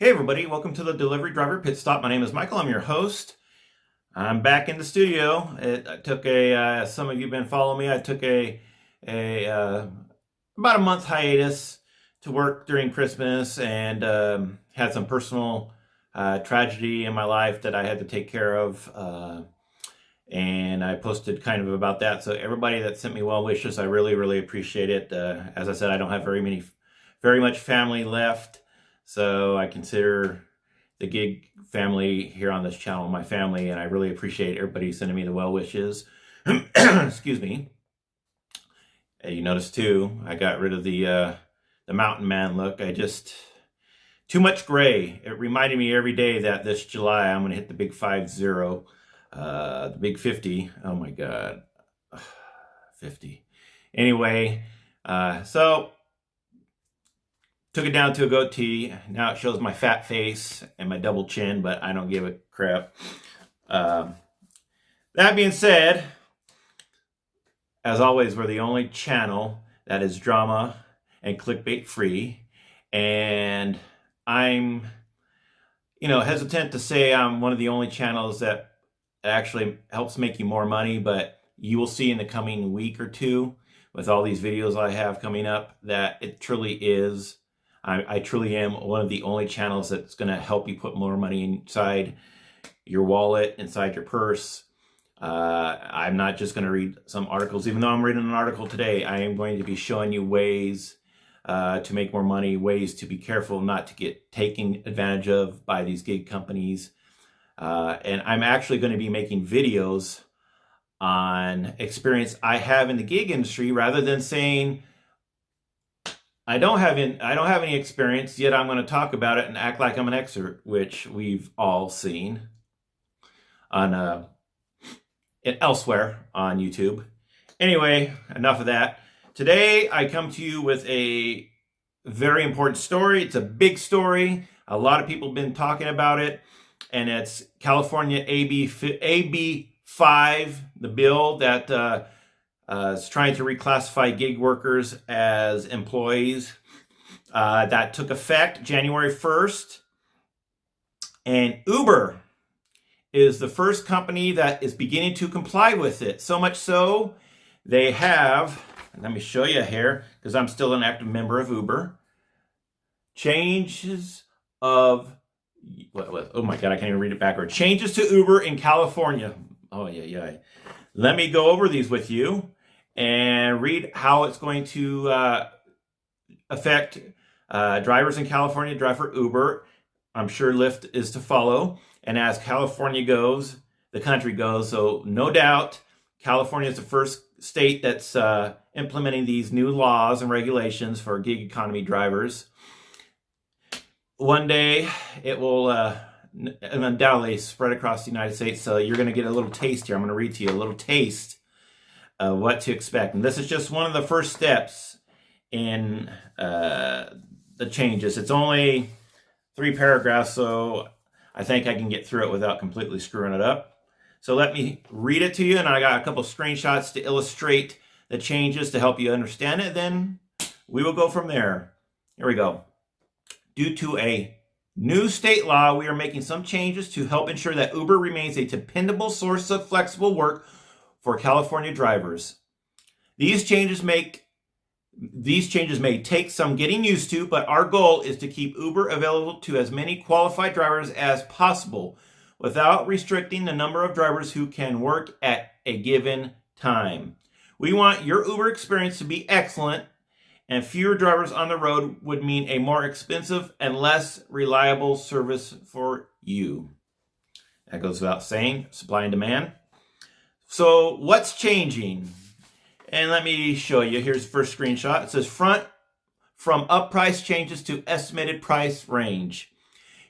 Hey everybody, welcome to the Delivery Driver Pit Stop. My name is Michael, I'm your host. I'm back in the studio. I took some of you have been following me, I took a about a month hiatus to work during Christmas and had some personal tragedy in my life that I had to take care of. And I posted kind of about that. So everybody that sent me well wishes, I really appreciate it. As I said, I don't have very much family left. So I consider the gig family here on this channel my family, and I really appreciate everybody sending me the well wishes. Excuse me. You notice too, I got rid of the mountain man look. Too much gray. It reminded me every day that this July I'm going to hit the big 50, the big 50. Oh my God, 50. Anyway, so took it down to a goatee. Now it shows my fat face and my double chin, but I don't give a crap. That being said, as always, we're the only channel that is drama and clickbait free. And I'm, hesitant to say I'm one of the only channels that actually helps make you more money, but you will see in the coming week or two with all these videos I have coming up that it truly is. I truly am one of the only channels that's going to help you put more money inside your wallet, inside your purse. I'm not just going to read some articles. Even though I'm reading an article today, I am going to be showing you ways to make more money, ways to be careful not to get taken advantage of by these gig companies. And I'm actually going to be making videos on experience I have in the gig industry, rather than saying I don't have any experience, yet I'm going to talk about it and act like I'm an expert, which we've all seen on elsewhere on YouTube. Anyway, enough of that. Today I come to you with a very important story. It's a big story. A lot of people have been talking about it, and it's California AB5, the bill that is trying to reclassify gig workers as employees. That took effect January 1st. And Uber is the first company that is beginning to comply with it. So much so, they have, let me show you here, because I'm still an active member of Uber, changes of, oh my God, I can't even read it backward. Changes to Uber in California. Oh, yeah. Let me go over these with you and read how it's going to affect drivers in California drive for Uber. I'm sure Lyft is to follow. And as California goes, the country goes. So no doubt, California is the first state that's implementing these new laws and regulations for gig economy drivers. One day, it will undoubtedly spread across the United States. So you're going to get a little taste here. I'm going to read to you a little taste what to expect. And this is just one of the first steps in the changes. It's only 3 paragraphs, so I think I can get through it without completely screwing it up. So let me read it to you, and I got a couple screenshots to illustrate the changes to help you understand it. Then we will go from there. Here we go. Due to a new state law, we are making some changes to help ensure that Uber remains a dependable source of flexible work for California drivers. These changes may take some getting used to, but our goal is to keep Uber available to as many qualified drivers as possible without restricting the number of drivers who can work at a given time. We want your Uber experience to be excellent, and fewer drivers on the road would mean a more expensive and less reliable service for you. That goes without saying, supply and demand. So what's changing? And let me show you. Here's the first screenshot. It says from up price changes to estimated price range.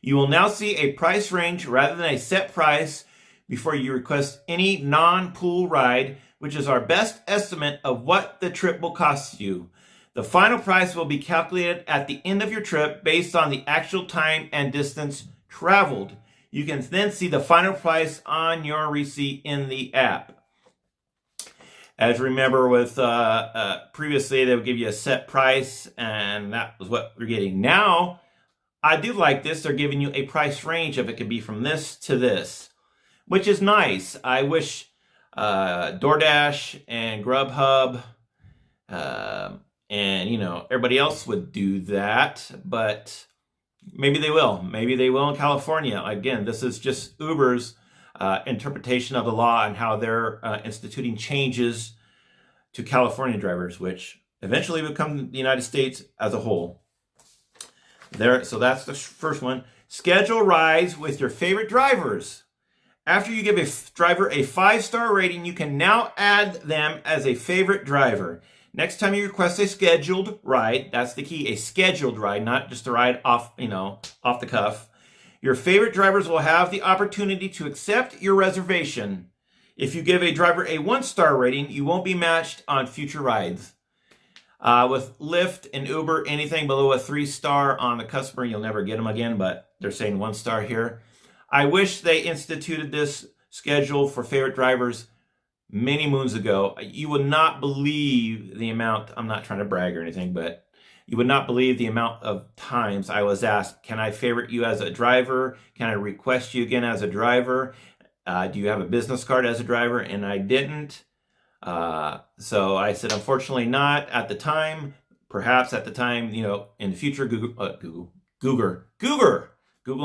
You will now see a price range rather than a set price before you request any non-pool ride, which is our best estimate of what the trip will cost you. The final price will be calculated at the end of your trip based on the actual time and distance traveled. You can then see the final price on your receipt in the app. As remember with previously, they would give you a set price, and that was what we're getting. Now, I do like this. They're giving you a price range of it could be from this to this, which is nice. I wish DoorDash and Grubhub and everybody else would do that, but maybe they will. Maybe they will in California. Again, this is just Uber's interpretation of the law and how they're instituting changes to California drivers, which eventually will come to the United States as a whole. So that's the first one. Schedule rides with your favorite drivers. After you give a driver a 5-star rating, you can now add them as a favorite driver. Next time you request a scheduled ride, that's the key, a scheduled ride, not just a ride off the cuff. Your favorite drivers will have the opportunity to accept your reservation. If you give a driver a 1-star rating, you won't be matched on future rides. With Lyft and Uber, anything below a 3-star on the customer, you'll never get them again, but they're saying 1-star here. I wish they instituted this schedule for favorite drivers many moons ago. You would not believe the amount, I'm not trying to brag or anything, but you would not believe the amount of times I was asked, can I favorite you as a driver? Can I request you again as a driver? Do you have a business card as a driver? And I didn't. So I said, unfortunately not at the time. Perhaps at the time, in the future, Google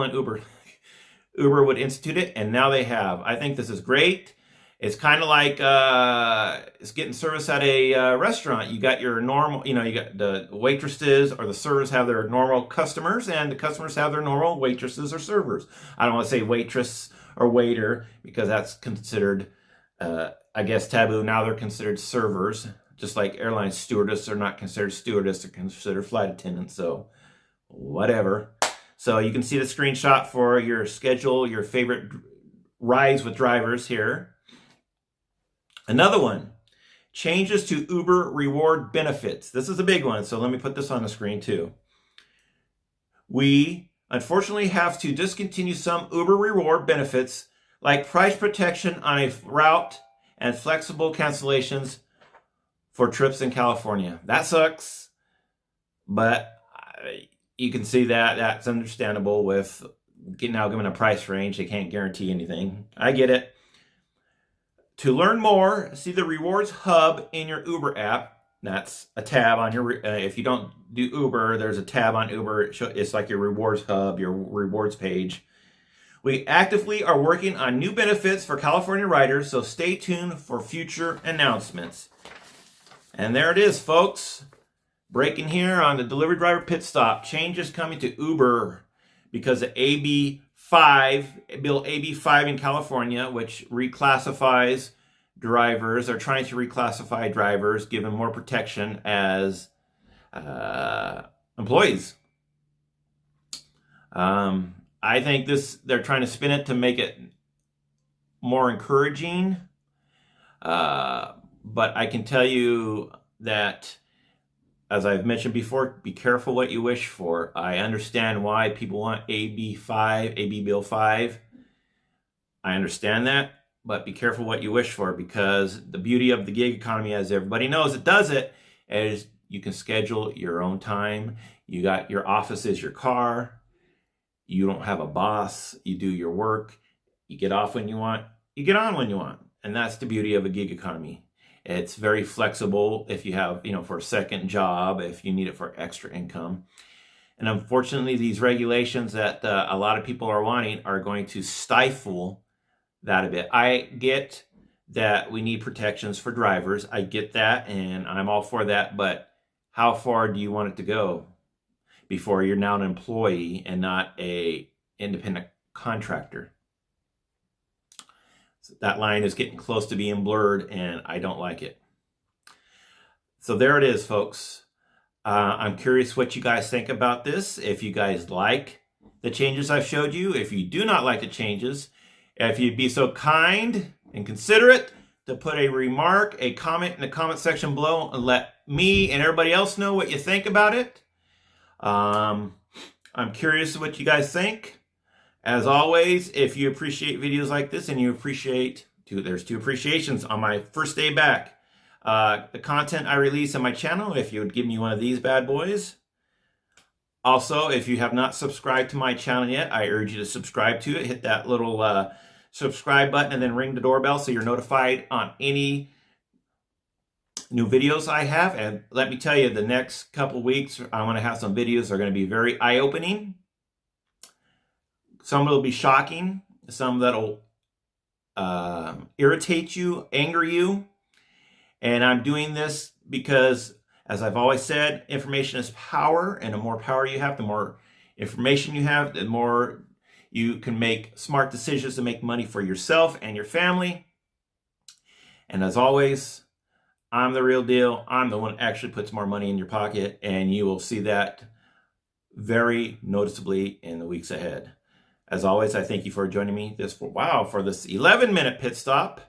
and Uber would institute it, and now they have. I think this is great. It's kind of like it's getting service at a restaurant. You got your normal, you got the waitresses or the servers have their normal customers, and the customers have their normal waitresses or servers. I don't want to say waitress or waiter because that's considered, I guess, taboo. Now they're considered servers, just like airline stewardess are not considered stewardess, they're considered flight attendants. So whatever. So you can see the screenshot for your schedule, your favorite rides with drivers here. Another one, changes to Uber reward benefits. This is a big one, so let me put this on the screen too. We unfortunately have to discontinue some Uber reward benefits like price protection on a route and flexible cancellations for trips in California. That sucks, but you can see that that's understandable with now given a price range. They can't guarantee anything. I get it. To learn more, see the Rewards Hub in your Uber app. That's a tab on your, if you don't do Uber, there's a tab on Uber. It's like your Rewards Hub, your rewards page. We actively are working on new benefits for California riders, so stay tuned for future announcements. And there it is, folks. Breaking here on the Delivery Driver Pit Stop. Changes coming to Uber because of Bill AB5 in California, which reclassifies drivers. They're trying to reclassify drivers, give them more protection as employees. I think they're trying to spin it to make it more encouraging. But I can tell you that, as I've mentioned before, be careful what you wish for. I understand why people want AB Bill 5. I understand that, but be careful what you wish for, because the beauty of the gig economy, as everybody knows, is you can schedule your own time. You got your office is your car. You don't have a boss. You do your work. You get off when you want. You get on when you want. And that's the beauty of a gig economy. It's very flexible if you have, for a second job, if you need it for extra income. And unfortunately, these regulations that a lot of people are wanting are going to stifle that a bit. I get that we need protections for drivers. I get that, and I'm all for that. But how far do you want it to go before you're now an employee and not an independent contractor? That line is getting close to being blurred, and I don't like it. So there it is, folks. I'm curious what you guys think about this. If you guys like the changes I've showed you, if you do not like the changes, if you'd be so kind and considerate to put a comment in the comment section below and let me and everybody else know what you think about it. I'm curious what you guys think. As always, if you appreciate videos like this and you appreciate, there's 2 appreciations on my first day back. The content I release on my channel, if you would give me one of these bad boys. Also, if you have not subscribed to my channel yet, I urge you to subscribe to it. Hit that little subscribe button and then ring the doorbell so you're notified on any new videos I have. And let me tell you, the next couple weeks, I'm going to have some videos that are going to be very eye-opening. Some will be shocking. Some that'll irritate you, anger you. And I'm doing this because, as I've always said, information is power. And the more power you have, the more information you have, the more you can make smart decisions to make money for yourself and your family. And as always, I'm the real deal. I'm the one that actually puts more money in your pocket, and you will see that very noticeably in the weeks ahead. As always, I thank you for joining me for this 11-minute pit stop.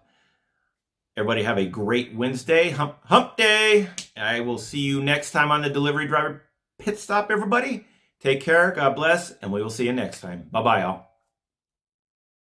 Everybody have a great Wednesday, hump day. I will see you next time on the Delivery Driver Pit Stop, everybody. Take care, God bless, and we will see you next time. Bye-bye, y'all.